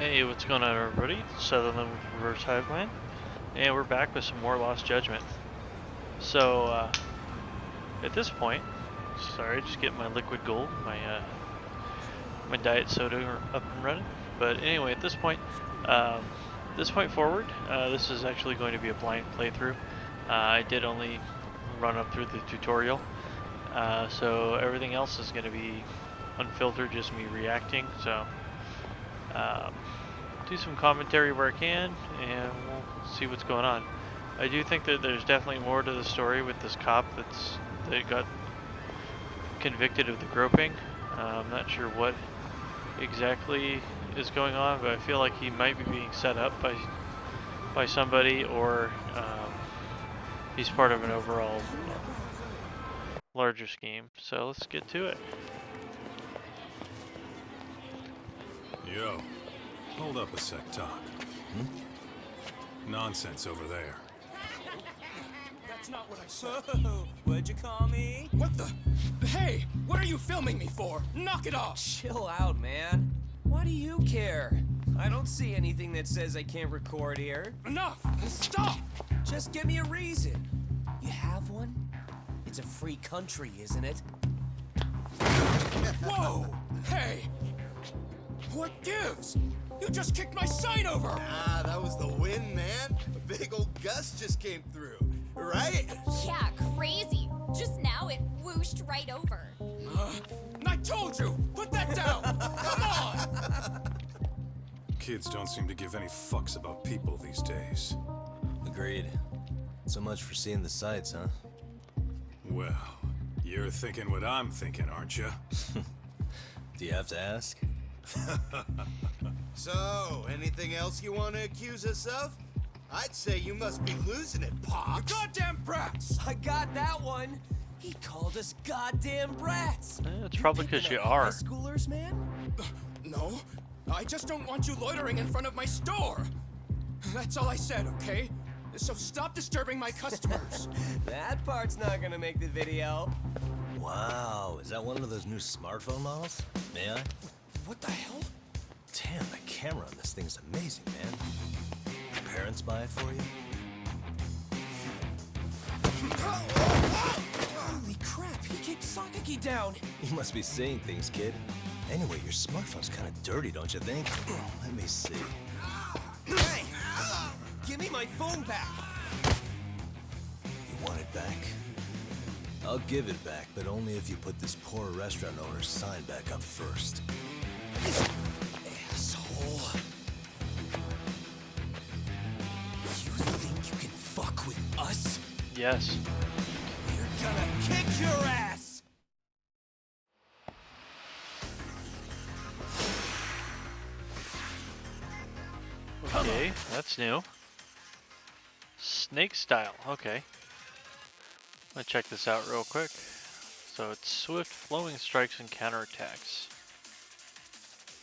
Hey, what's going on, everybody? Sutherland with Reverse Hiveland, and we're back with some more Lost Judgment. So, at this point, sorry, just getting my liquid gold, my diet soda up and running. But anyway, at this point forward, this is actually going to be a blind playthrough. I did only run up through the tutorial, so everything else is going to be unfiltered, just me reacting. So. Do some commentary where I can, and we'll see what's going on. I do think that there's definitely more to the story with this cop that got convicted of the groping. I'm not sure what exactly is going on, but I feel like he might be being set up by somebody, or he's part of an overall larger scheme. So let's get to it. Yo, hold up a sec, Doc. Nonsense over there. That's not what I said. Whoa, what'd you call me? What the? Hey, what are you filming me for? Knock it off! Chill out, man. Why do you care? I don't see anything that says I can't record here. Enough! Stop! Just give me a reason. You have one? It's a free country, isn't it? Whoa! Hey! What gives? You just kicked my sign over! Ah, that was the wind, man. A big old gust just came through, right? Yeah, crazy. Just now it whooshed right over. I told you! Put that down! Come on! Kids don't seem to give any fucks about people these days. Agreed. So much for seeing the sights, huh? Well, you're thinking what I'm thinking, aren't you? Do you have to ask? So, anything else you want to accuse us of? I'd say you must be losing it, You Pops. goddamn brats! I got that one. He called us goddamn brats. It's probably because you are. High schoolers, man. No, I just don't want you loitering in front of my store. That's all I said, okay? So stop disturbing my customers. That part's not gonna make the video. Wow, is that one of those new smartphone models? May I? What the hell? Damn, the camera on this thing's amazing, man. Your parents buy it for you? Holy crap, he kicked Sakaki down. You must be seeing things, kid. Anyway, your smartphone's kind of dirty, don't you think? Let me see. Hey! Give me my phone back. You want it back? I'll give it back, but only if you put this poor restaurant owner's sign back up first. Asshole. You think you can fuck with us? Yes. We're gonna kick your ass! Okay, that's new. Snake style, okay. I'm gonna check this out real quick. So it's swift flowing strikes and counterattacks.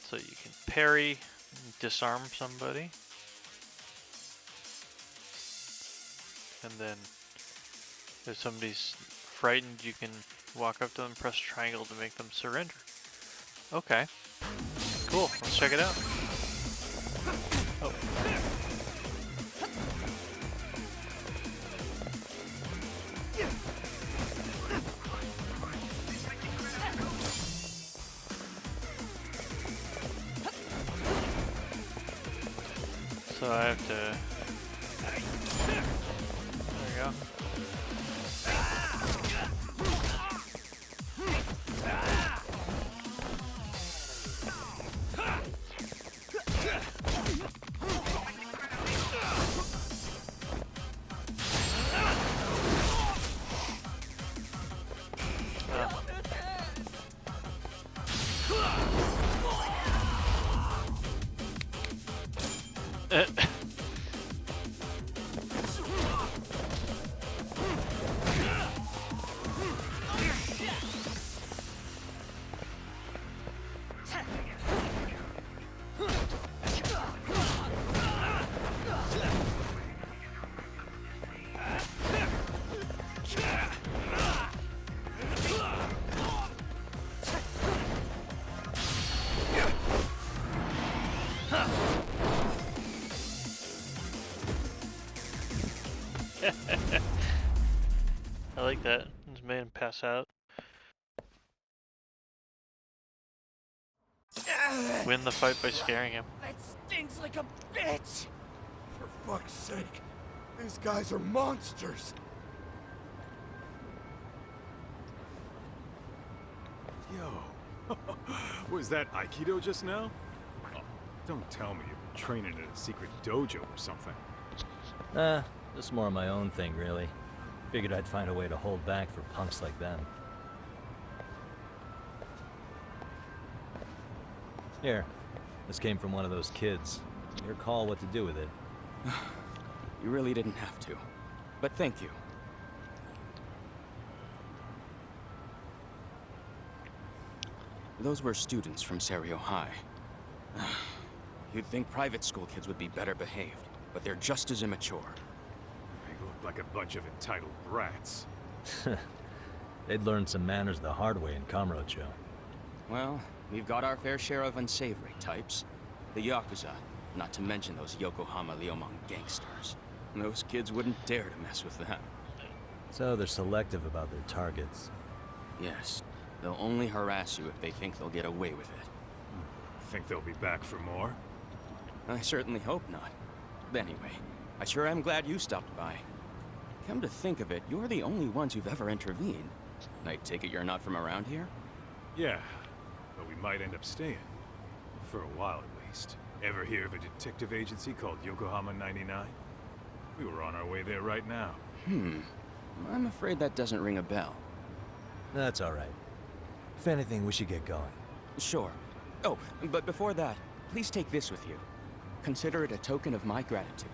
So you can parry, disarm somebody. And then if somebody's frightened, you can walk up to them, press triangle to make them surrender. Okay. Cool, let's check it out. Oh. So I have to... There we go. Huh. I like that. This man pass out. Win the fight by scaring him. That stings like a bitch! For fuck's sake, these guys are monsters! Yo, was that Aikido just now? Oh, don't tell me you've been training at a secret dojo or something. Just more of my own thing, really. Figured I'd find a way to hold back for punks like them. Here, this came from one of those kids. Your call what to do with it. You really didn't have to. But thank you. Those were students from Serio High. You'd think private school kids would be better behaved, but they're just as immature. They look like a bunch of entitled brats. They'd learned some manners the hard way in Kamurocho. Well, we've got our fair share of unsavory types. The Yakuza, not to mention those Yokohama Liomang gangsters. Those kids wouldn't dare to mess with them. So they're selective about their targets. Yes, they'll only harass you if they think they'll get away with it. Think they'll be back for more? I certainly hope not. But anyway, I sure am glad you stopped by. Come to think of it, you're the only ones who've ever intervened. I take it you're not from around here? Yeah, but we might end up staying. For a while at least. Ever hear of a detective agency called Yokohama 99? We were on our way there right now. I'm afraid that doesn't ring a bell. That's all right. If anything, we should get going. Sure. Oh, but before that, please take this with you. Consider it a token of my gratitude.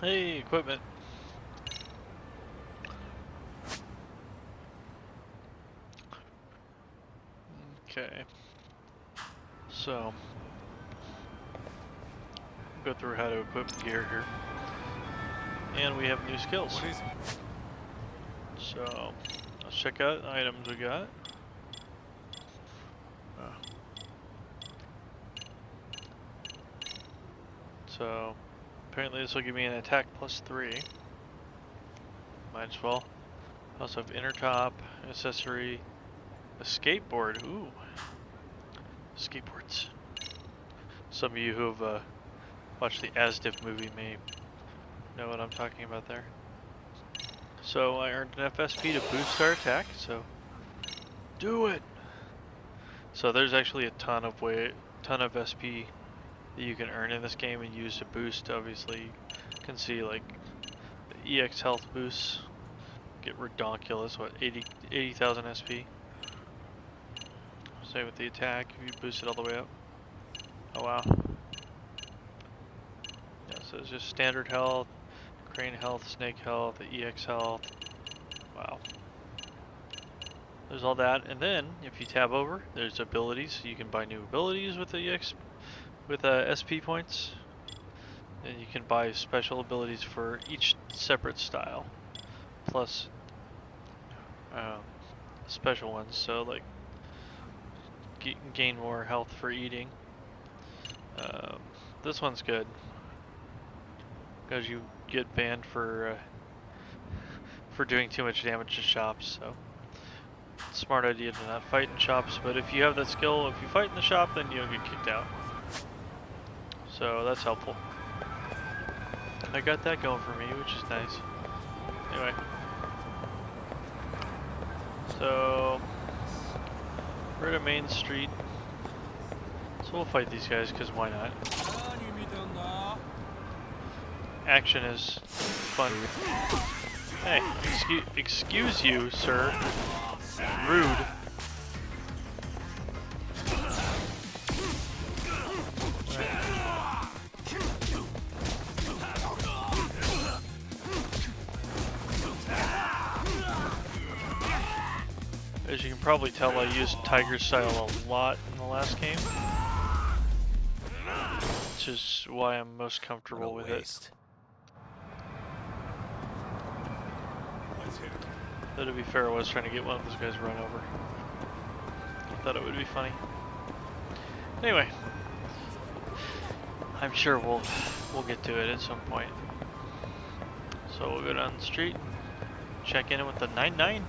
Hey, equipment. Okay. So, go through how to equip the gear here. And we have new skills. What is it? So, let's check out the items we got. So, apparently this will give me an attack +3. Might as well. I also have inner top, accessory, a skateboard. Ooh. Skateboards. Some of you who have watched the Asdiff movie may know what I'm talking about there. So I earned an FSP to boost our attack, so do it! So there's actually a ton of SP that you can earn in this game and use to boost. Obviously, you can see like the EX health boosts get redonkulous, what, 80,000 SP? Same with the attack, if you boost it all the way up. Oh wow. Yeah, so it's just standard health, crane health, snake health, the EX health. Wow. There's all that, and then if you tab over, there's abilities. So you can buy new abilities with the EX, with SP points, and you can buy special abilities for each separate style, plus special ones. So like gain more health for eating. This one's good because you get banned for doing too much damage to shops. So smart idea to not fight in shops. But if you have that skill, if you fight in the shop, then you'll get kicked out. So that's helpful. I got that going for me, which is nice. Anyway, so we're at Main Street. So we'll fight these guys, because why not? Action is fun. Hey, excuse you, sir. Rude. As you can probably tell, I used Tiger Style a lot in the last game, which is why I'm most comfortable with it. Though to be fair, I was trying to get one of those guys run over. I thought it would be funny. Anyway, I'm sure we'll get to it at some point. So we'll go down the street, check in with the 99.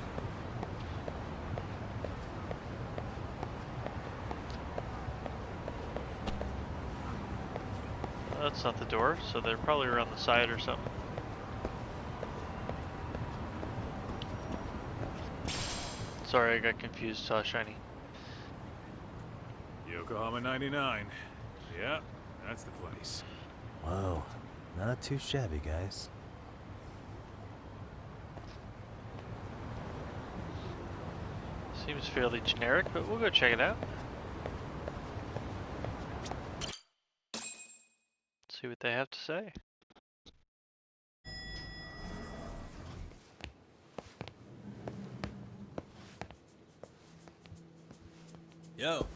That's not the door, so they're probably around the side or something. Sorry, I got confused. Saw shiny. Yokohama 99. Yeah, that's the place. Whoa, not too shabby, guys. Seems fairly generic, but we'll go check it out. See what they have to say. Yo.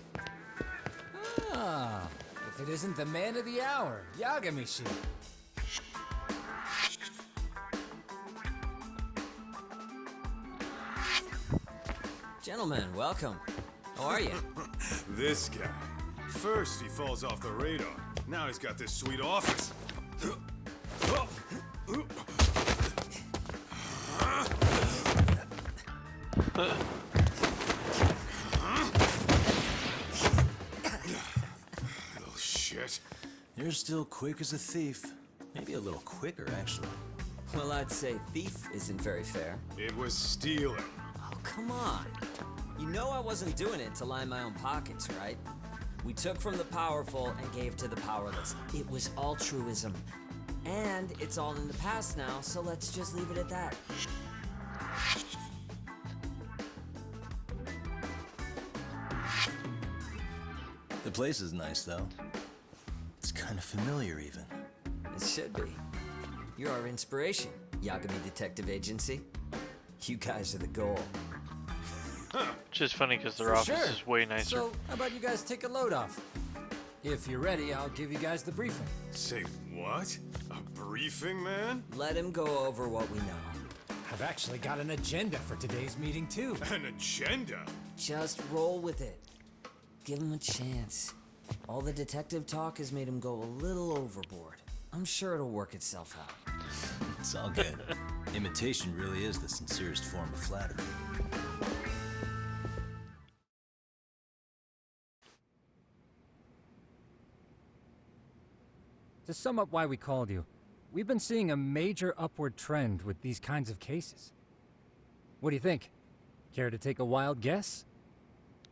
Ah, if it isn't the man of the hour, Yagami-shi. Gentlemen, welcome. How are you? This guy. First he falls off the radar. Now he's got this sweet office. Little shit. You're still quick as a thief. Maybe a little quicker, actually. Well, I'd say thief isn't very fair. It was stealing. Oh, come on. You know I wasn't doing it to line my own pockets, right? We took from the powerful and gave to the powerless. It was altruism. And it's all in the past now, so let's just leave it at that. The place is nice, though. It's kind of familiar, even. It should be. You're our inspiration, Yagami Detective Agency. You guys are the goal. Which is funny because their For office sure. is way nicer. So, how about you guys take a load off? If you're ready, I'll give you guys the briefing. Say what? A briefing, man? Let him go over what we know. I've actually got an agenda for today's meeting, too. An agenda? Just roll with it. Give him a chance. All the detective talk has made him go a little overboard. I'm sure it'll work itself out. It's all good. Imitation really is the sincerest form of flattery. To sum up why we called you, we've been seeing a major upward trend with these kinds of cases. What do you think? Care to take a wild guess?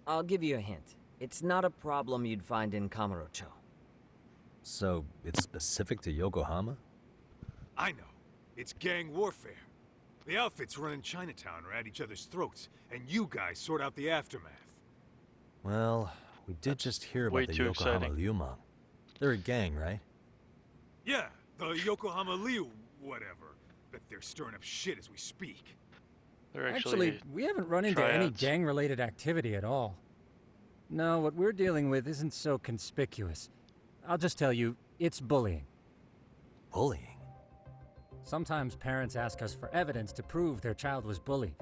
I'll give you a hint. It's not a problem you'd find in Kamurocho. So, it's specific to Yokohama? I know. It's gang warfare. The outfits running Chinatown are at each other's throats, and you guys sort out the aftermath. Well, we did just hear way about the too Yokohama exciting. Liumang. They're a gang, right? Yeah, the Yokohama Liu, whatever. But they're stirring up shit as we speak. They're Actually, we haven't run into any tryouts. gang-related activity at all. No, what we're dealing with isn't so conspicuous. I'll just tell you, it's bullying. Bullying? Sometimes parents ask us for evidence to prove their child was bullied.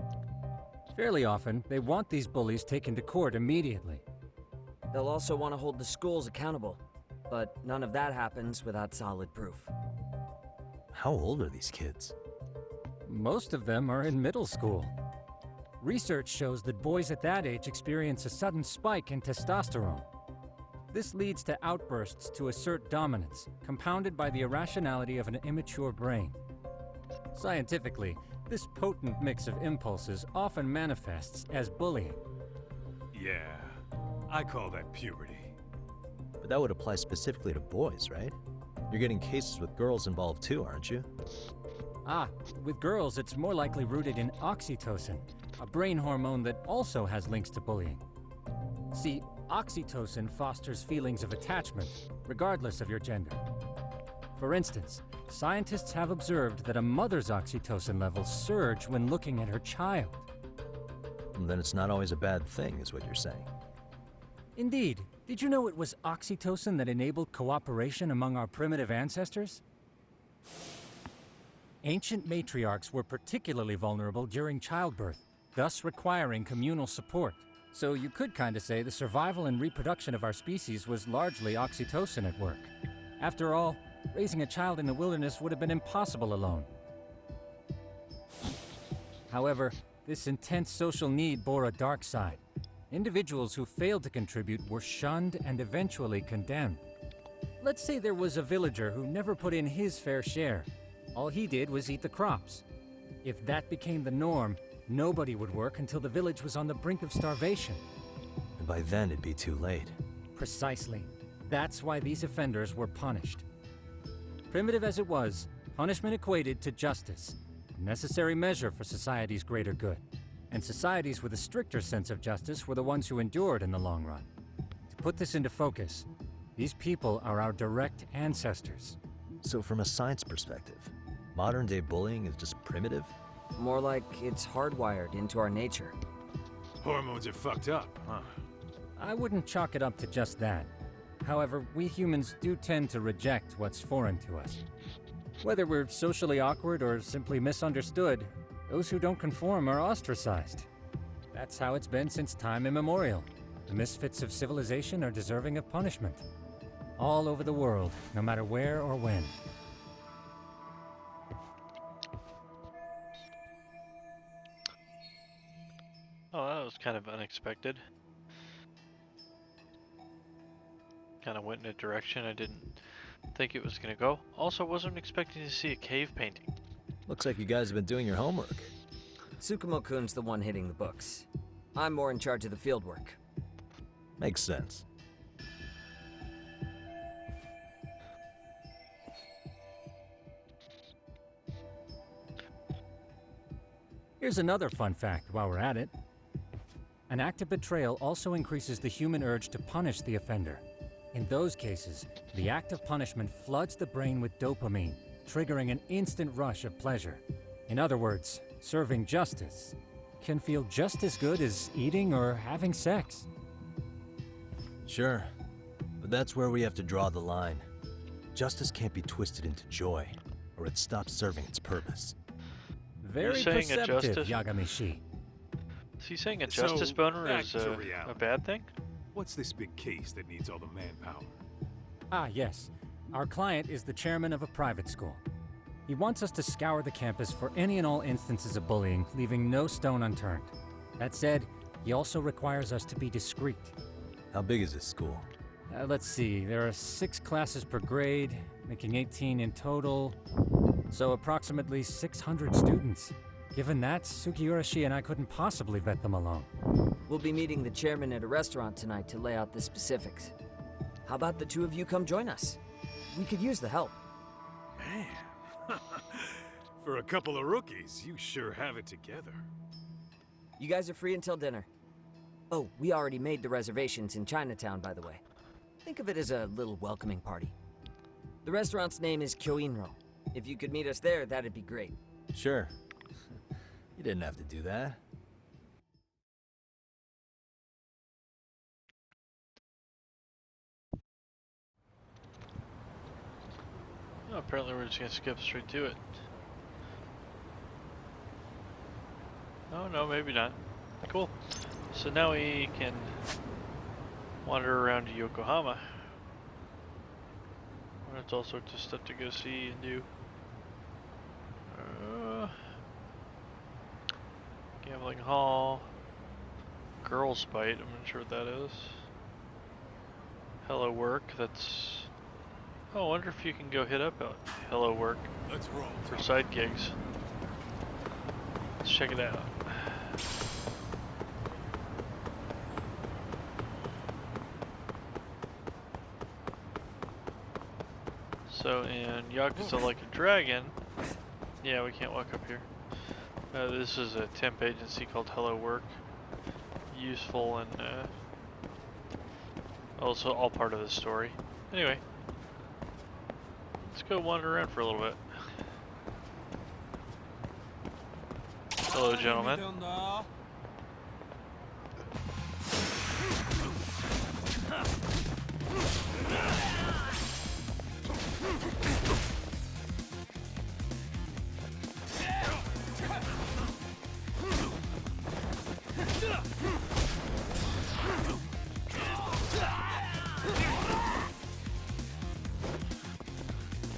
Fairly often, they want these bullies taken to court immediately. They'll also want to hold the schools accountable. But none of that happens without solid proof. How old are these kids? Most of them are in middle school. Research shows that boys at that age experience a sudden spike in testosterone. This leads to outbursts to assert dominance, compounded by the irrationality of an immature brain. Scientifically, this potent mix of impulses often manifests as bullying. Yeah, I call that puberty. But that would apply specifically to boys, right? You're getting cases with girls involved too, aren't you? Ah, with girls, it's more likely rooted in oxytocin, a brain hormone that also has links to bullying. See, oxytocin fosters feelings of attachment, regardless of your gender. For instance, scientists have observed that a mother's oxytocin levels surge when looking at her child. And then it's not always a bad thing, is what you're saying. Indeed. Did you know it was oxytocin that enabled cooperation among our primitive ancestors? Ancient matriarchs were particularly vulnerable during childbirth, thus requiring communal support. So you could kinda say the survival and reproduction of our species was largely oxytocin at work. After all, raising a child in the wilderness would have been impossible alone. However, this intense social need bore a dark side. Individuals who failed to contribute were shunned and eventually condemned. Let's say there was a villager who never put in his fair share. All he did was eat the crops. If that became the norm, nobody would work until the village was on the brink of starvation. And by then it'd be too late. Precisely. That's why these offenders were punished. Primitive as it was, punishment equated to justice, a necessary measure for society's greater good. And societies with a stricter sense of justice were the ones who endured in the long run. To put this into focus, these people are our direct ancestors. So from a science perspective, modern-day bullying is just primitive? More like it's hardwired into our nature. Hormones are fucked up, huh? I wouldn't chalk it up to just that. However, we humans do tend to reject what's foreign to us. Whether we're socially awkward or simply misunderstood, those who don't conform are ostracized. That's how it's been since time immemorial. The misfits of civilization are deserving of punishment. All over the world, no matter where or when. Oh, that was kind of unexpected. Kind of went in a direction I didn't think it was going to go. Also, wasn't expecting to see a cave painting. Looks like you guys have been doing your homework. Tsukumo-kun's the one hitting the books. I'm more in charge of the field work. Makes sense. Here's another fun fact while we're at it. An act of betrayal also increases the human urge to punish the offender. In those cases, the act of punishment floods the brain with dopamine, triggering an instant rush of pleasure. In other words, serving justice can feel just as good as eating or having sex. Sure, but that's where we have to draw the line. Justice can't be twisted into joy, or it stops serving its purpose. Very saying a perceptive, justice- Yagamishi. Is he saying a So, justice boner back is to a reality. bad thing? What's this big case that needs all the manpower? Ah, yes. Our client is the chairman of a private school. He wants us to scour the campus for any and all instances of bullying, leaving no stone unturned. That said, he also requires us to be discreet. How big is this school? Let's see, there are 6 classes per grade, making 18 in total, so approximately 600 students. Given that, Sugiura and I couldn't possibly vet them alone. We'll be meeting the chairman at a restaurant tonight to lay out the specifics. How about the two of you come join us? We could use the help. Man, for a couple of rookies, you sure have it together. You guys are free until dinner. Oh, we already made the reservations in Chinatown, by the way. Think of it as a little welcoming party. The restaurant's name is Kyoinro. If you could meet us there, that'd be great. Sure. You didn't have to do that. Oh, apparently we're just gonna skip straight to it. Oh no, maybe not. Cool. So now we can wander around to Yokohama. There's all sorts of stuff to go see and do. Gambling hall. Girls bite, I'm not sure what that is. Hello work, that's... Oh, I wonder if you can go hit up Hello Work Let's roll. for side gigs. Let's check it out. So in Yakuza Like a Dragon, yeah, we can't walk up here. This is a temp agency called Hello Work. Useful and also all part of the story. Anyway, let's go wander around for a little bit. Hello, gentlemen.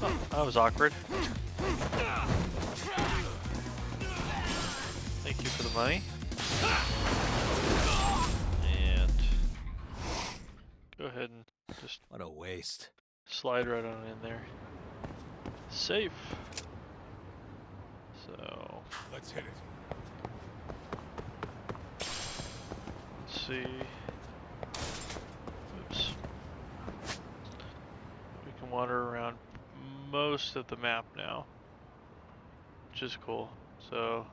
Oh, that was awkward. Thank you for the money. And go ahead and just What a waste. slide right on in there. Safe. So Let's hit it. let's see. Oops. We can wander around most of the map now, which is cool. So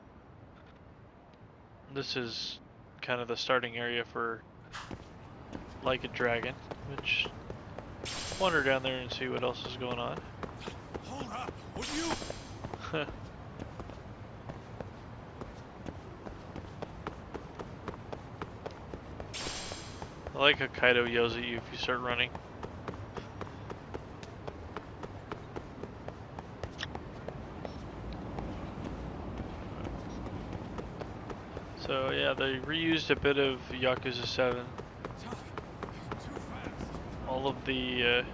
this is kind of the starting area for Like a Dragon, which wander down there and see what else is going on. Hold up! Would you? I like how Kaido yells at you if you start running. So yeah, they reused a bit of Yakuza 7. All of the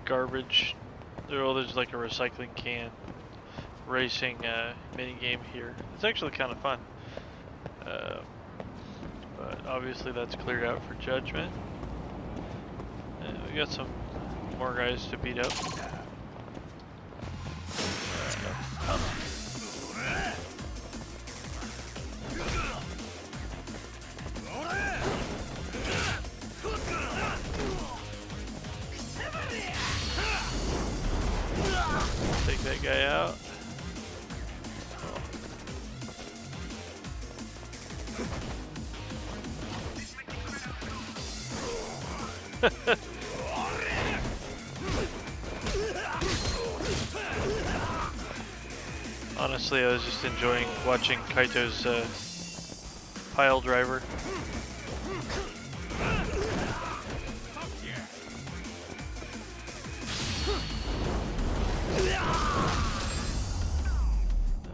garbage. There's like a recycling can racing mini game here. It's actually kind of fun. But obviously that's cleared out for Judgment. And we got some more guys to beat up. Take that guy out. Honestly, I was just enjoying watching Kaito's pile driver.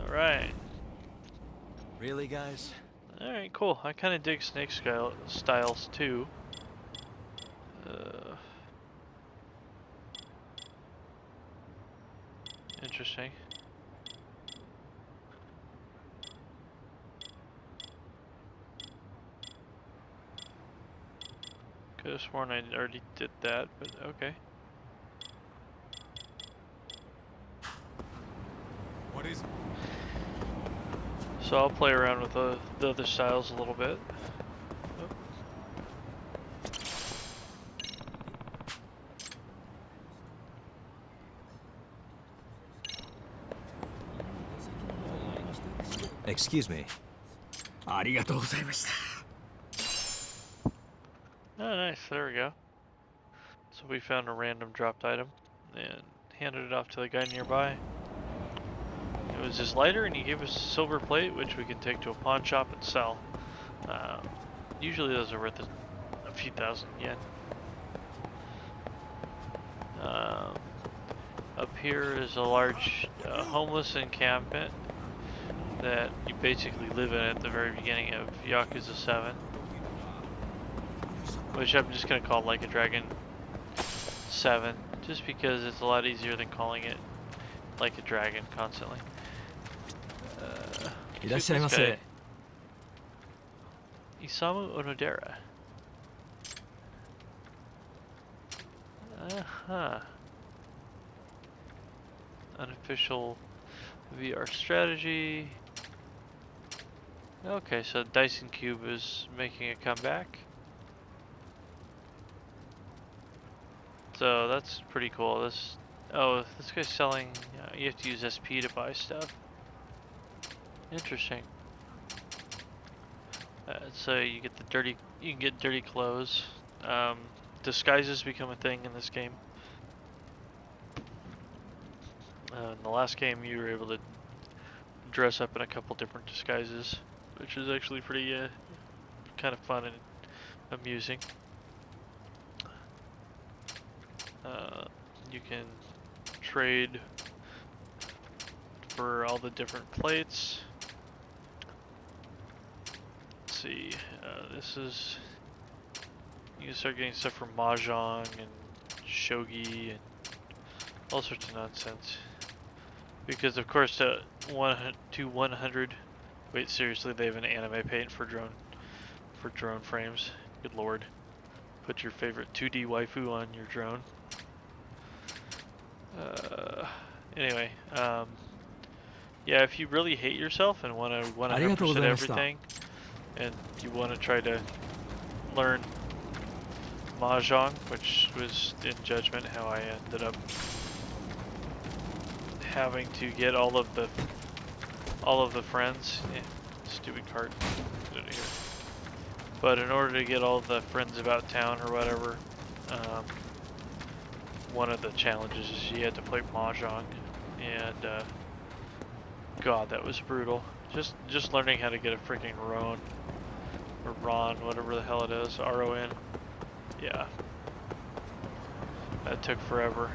Alright. Really, guys? Alright, cool. I kind of dig Snake styles too. Interesting. Could have sworn I already did that, but okay. What is it? So I'll play around with the other styles a little bit. Excuse me. Oh, nice. There we go. So we found a random dropped item and handed it off to the guy nearby. It was his lighter, and he gave us a silver plate, which we can take to a pawn shop and sell. Usually those are worth a few thousand yen. Up here is a large homeless encampment that you basically live in at the very beginning of Yakuza 7. Which I'm just going to call Like a Dragon 7, just because it's a lot easier than calling it Like a Dragon constantly. Who's this guy? Isamu Onodera. Uh-huh. Unofficial VR strategy. Okay, so Dyson Cube is making a comeback. So that's pretty cool. This guy's selling. You have to use SP to buy stuff. Interesting. So you get you can get dirty clothes. Disguises become a thing in this game. In the last game, you were able to dress up in a couple different disguises, which is actually pretty kind of fun and amusing. You can trade for all the different plates. Let's see, this is, you can start getting stuff from Mahjong and Shogi and all sorts of nonsense. Because of course, to 100. Wait, seriously, they have an anime paint for drone frames. Good lord. Put your favorite 2D waifu on your drone. Anyway, yeah, if you really hate yourself and want to 100% everything, and you want to try to learn Mahjong, which was in Judgment how I ended up having to get all of the friends. Stupid cart. Get out of here. But in order to get all the friends about town or whatever, one of the challenges is you had to play Mahjong, and God, that was brutal. Just learning how to get a freaking Ron, or Ron, whatever the hell it is, R-O-N. Yeah, that took forever.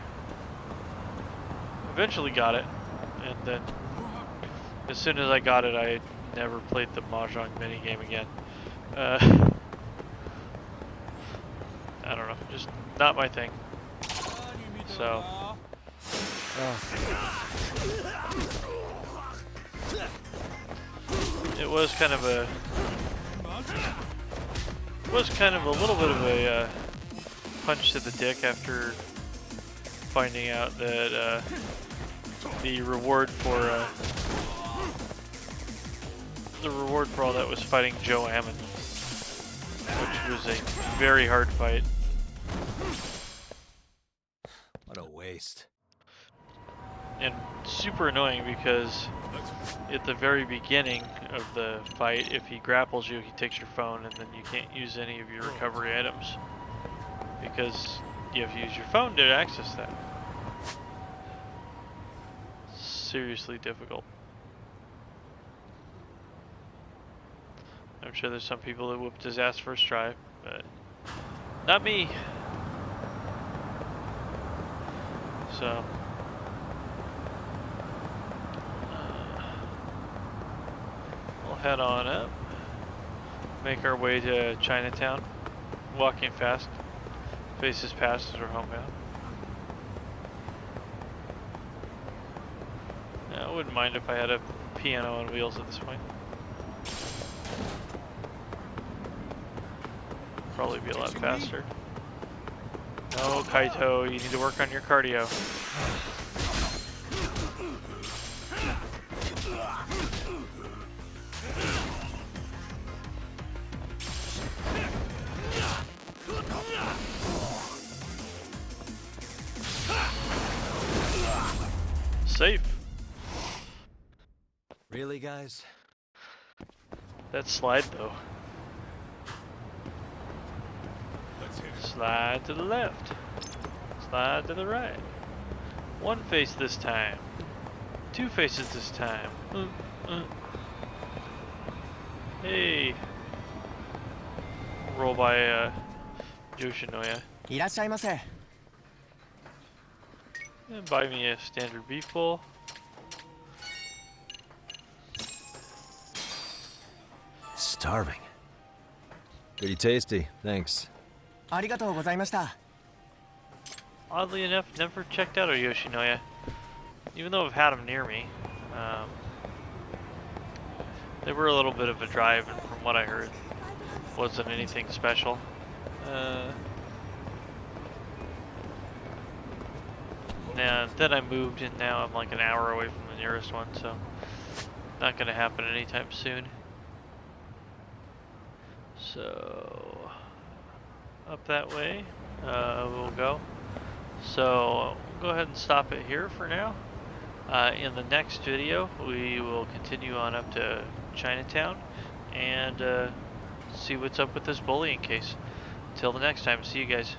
Eventually got it, and then as soon as I got it, I never played the Mahjong minigame again. I don't know, just not my thing. So. It was kind of a little bit of a punch to the dick after finding out that the reward for all that was fighting Joe Ammon, which was a very hard fight. What a waste. And super annoying because at the very beginning of the fight, if he grapples you, he takes your phone, and then you can't use any of your recovery items because you have to use your phone to access that. Seriously difficult. I'm sure there's some people that whooped his ass first try, but not me. So we'll head on up, make our way to Chinatown, walking fast, faces past as we're homebound. I wouldn't mind if I had a piano on wheels at this point. Probably be a lot faster. No, Kaito, you need to work on your cardio. Safe. Really, guys? That slide, though. Slide to the left. Slide to the right. One face this time. Two faces this time. Hey. Roll by Yoshinoya. And buy me a standard beef bowl. Starving. Pretty tasty, thanks. Oddly enough, never checked out a Yoshinoya. Even though I've had them near me. They were a little bit of a drive, and from what I heard, wasn't anything special. And then I moved, and now I'm like an hour away from the nearest one, so not gonna happen anytime soon. So up that way we'll go. So we'll go ahead and stop it here for now. In the next video, we will continue on up to Chinatown and see what's up with this bullying case. Until the next time, see you guys.